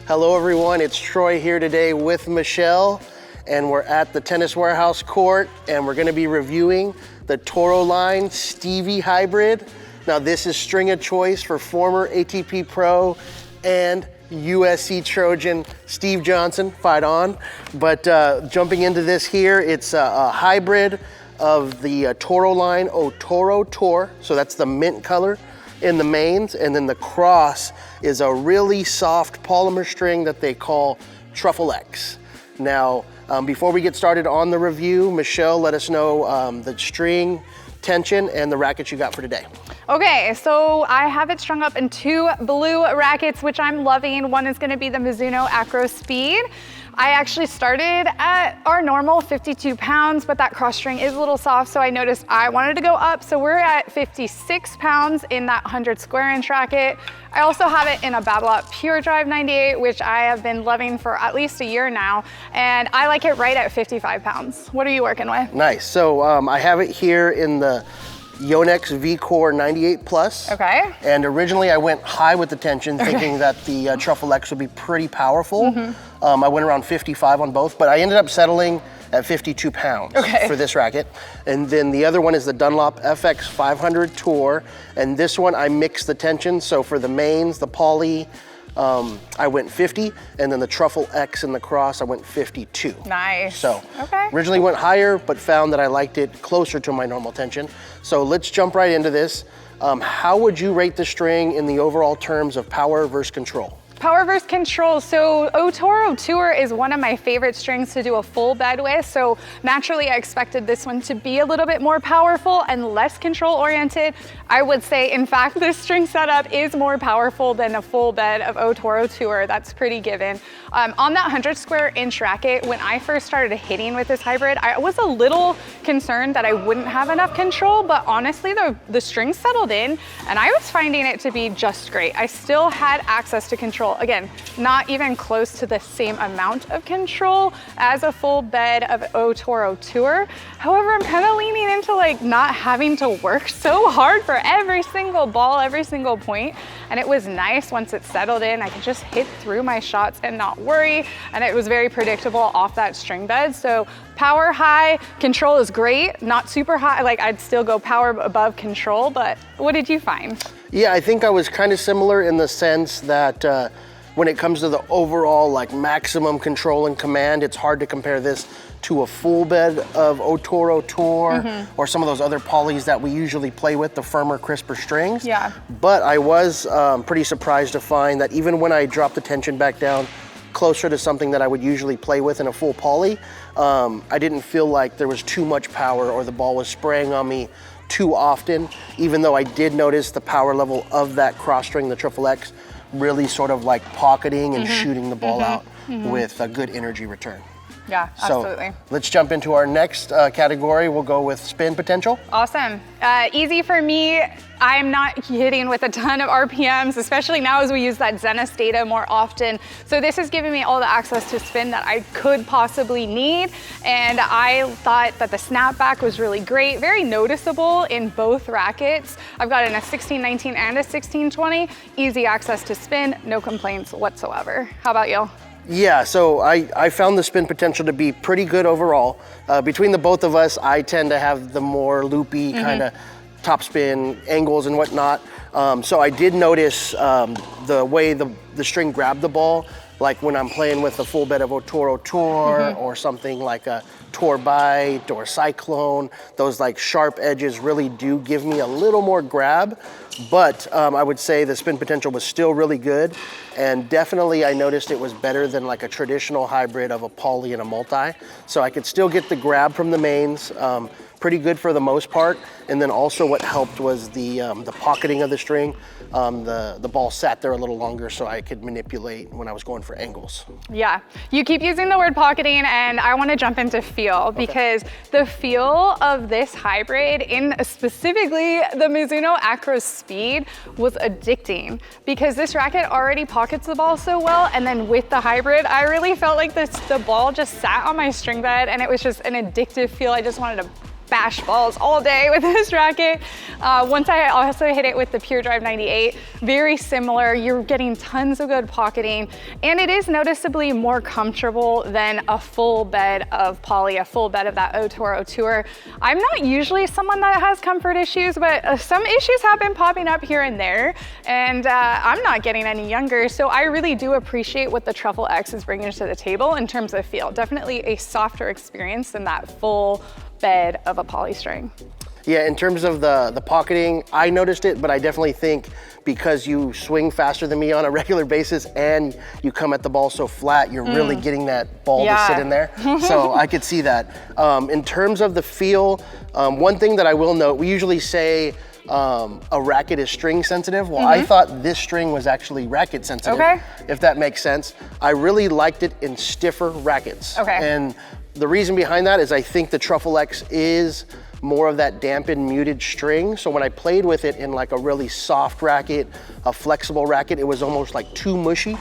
Hello everyone, it's Troy here today with Michelle, and we're at the Tennis Warehouse court, and we're gonna be reviewing the Toroline Stevie Hybrid. Now this is string of choice for former ATP Pro and USC Trojan Steve Johnson, fight on. But jumping into this here, it's a hybrid of the Toroline O-Toro Tour, so that's the mint color in the mains, and then the cross is a really soft polymer string that they call Truffle X. Now, before we get started on the review, Michelle, let us know the string tension and the rackets you got for today. Okay, so I have it strung up in 2 blue rackets, which I'm loving. One is gonna be the Mizuno Acro Speed. I actually started at our normal 52 pounds, but that cross string is a little soft, so I noticed I wanted to go up. So we're at 56 pounds in that 100 square inch racket. I also have it in a Babolat Pure Drive 98, which I have been loving for at least a year now, and I like it right at 55 pounds. What are you working with? Nice, so I have it here in the Yonex V-Core 98 Plus. Okay. And originally I went high with the tension, thinking that the Truffle X would be pretty powerful. I went around 55 on both, but I ended up settling at 52 pounds for this racket. And then the other one is the Dunlop FX 500 Tour. And this one I mixed the tension. So for the mains, the poly, I went 50, and then the Truffle X and the cross, I went 52. Nice. So originally went higher, but found that I liked it closer to my normal tension. So let's jump right into this. How would you rate the string in the overall terms of power versus control? Power versus control. So O-Toro Tour is one of my favorite strings to do a full bed with. So naturally I expected this one to be a little bit more powerful and less control oriented. I would say, in fact, this string setup is more powerful than a full bed of O-Toro Tour. That's pretty given. On that 100 square inch racket, when I first started hitting with this hybrid, I was a little concerned that I wouldn't have enough control, but honestly, the string settled in and I was finding it to be just great. I still had access to control. Again, not even close to the same amount of control as a full bed of O-Toro Tour. However, I'm kind of leaning into like not having to work so hard for every single ball, every single point. And it was nice once it settled in. I could just hit through my shots and not worry. And it was very predictable off that string bed. So power high, control is great. Not super high, like I'd still go power above control, but what did you find? Yeah, I think I was kind of similar in the sense that when it comes to the overall like maximum control and command, it's hard to compare this to a full bed of O-Toro Tour or some of those other polys that we usually play with, the firmer, crisper strings. Yeah. But I was pretty surprised to find that even when I dropped the tension back down closer to something that I would usually play with in a full poly, I didn't feel like there was too much power or the ball was spraying on me too often, even though I did notice the power level of that cross string, the Truffle X, really sort of like pocketing and shooting the ball out with a good energy return. Yeah, absolutely. So let's jump into our next category. We'll go with spin potential. Awesome. Easy for me. I'm not hitting with a ton of RPMs, especially now as we use that Zenith data more often. So this has given me all the access to spin that I could possibly need. And I thought that the snapback was really great, very noticeable in both rackets. I've got it in a 1619 and a 1620. Easy access to spin, no complaints whatsoever. How about you? Yeah, so I found the spin potential to be pretty good overall. Between the both of us, I tend to have the more loopy kind of top spin angles and whatnot. So I did notice the way the string grabbed the ball, like when I'm playing with a full bed of O-Toro Tour or something like a Tour Bite or Cyclone. Those like sharp edges really do give me a little more grab, but I would say the spin potential was still really good, and definitely I noticed it was better than like a traditional hybrid of a poly and a multi. So I could still get the grab from the mains, pretty good for the most part. And then also what helped was the pocketing of the string. The ball sat there a little longer so I could manipulate when I was going for angles. Yeah, you keep using the word pocketing, and I want to jump into feel because the feel of this hybrid, in specifically the Mizuno Acro Speed, was addicting because this racket already pockets the ball so well, and then with the hybrid, I really felt like the ball just sat on my string bed and it was just an addictive feel. I just wanted to bash balls all day with this racket. Once I also hit it with the Pure Drive 98, very similar. You're getting tons of good pocketing, and it is noticeably more comfortable than a full bed of poly, a full bed of that O-Toro Tour. I'm not usually someone that has comfort issues, but some issues have been popping up here and there, and I'm not getting any younger, so I really do appreciate what the Truffle X is bringing to the table in terms of feel. Definitely a softer experience than that full bed of a poly string. Yeah, in terms of the pocketing, I noticed it, but I definitely think because you swing faster than me on a regular basis and you come at the ball so flat, you're really getting that ball to sit in there. So I could see that. In terms of the feel, one thing that I will note, we usually say a racket is string sensitive. Well, I thought this string was actually racket sensitive, if that makes sense. I really liked it in stiffer rackets. And the reason behind that is I think the Truffle X is more of that dampened, muted string. So when I played with it in like a really soft racket, a flexible racket, it was almost like too mushy,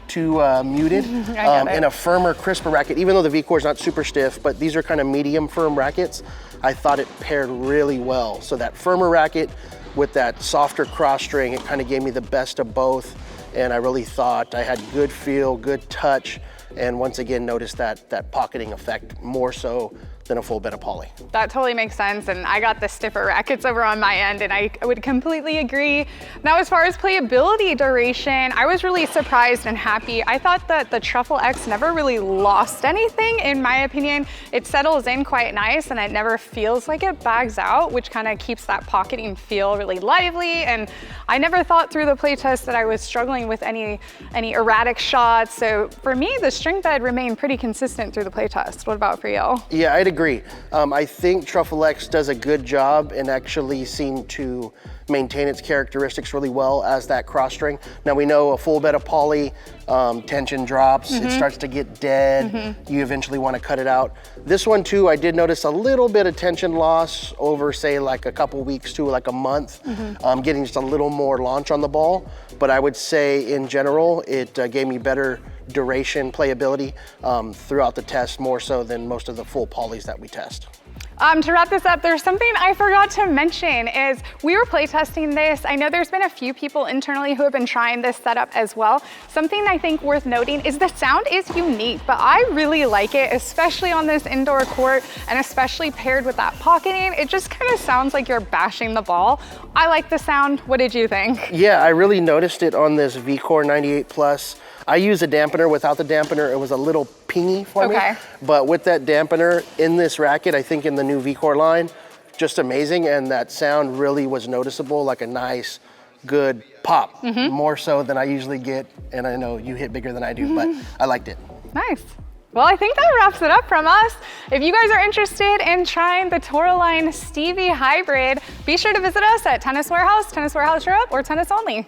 too muted. In a firmer, crisper racket, even though the V-Core is not super stiff, but these are kind of medium firm rackets, I thought it paired really well. So that firmer racket with that softer cross string, it kind of gave me the best of both. And I really thought I had good feel, good touch, and once again noticed that pocketing effect more so than a full bed of poly. That totally makes sense, and I got the stiffer rackets over on my end, and I would completely agree. Now, as far as playability duration, I was really surprised and happy. I thought that the Truffle X never really lost anything, in my opinion. It settles in quite nice, and it never feels like it bags out, which kind of keeps that pocketing feel really lively, and I never thought through the playtest that I was struggling with any erratic shots, so for me, the string bed remained pretty consistent through the playtest. What about for you? Yeah, I'd agree. I think Truffle X does a good job and actually seemed to maintain its characteristics really well as that cross string. Now we know a full bed of poly, tension drops, it starts to get dead, you eventually want to cut it out. This one too, I did notice a little bit of tension loss over say like a couple weeks to like a month, getting just a little more launch on the ball. But I would say in general, it gave me better duration, playability throughout the test, more so than most of the full polys that we test. To wrap this up, there's something I forgot to mention is we were playtesting this. I know there's been a few people internally who have been trying this setup as well. Something I think worth noting is the sound is unique, but I really like it, especially on this indoor court and especially paired with that pocketing. It just kind of sounds like you're bashing the ball. I like the sound. What did you think? Yeah, I really noticed it on this V-Core 98 Plus. I use a dampener. Without the dampener, it was a little pingy for me. But with that dampener in this racket, I think in the new V-Core line, just amazing. And that sound really was noticeable, like a nice, good pop, more so than I usually get. And I know you hit bigger than I do, but I liked it. Nice. Well, I think that wraps it up from us. If you guys are interested in trying the Toroline Stevie Hybrid, be sure to visit us at Tennis Warehouse Europe, or Tennis Only.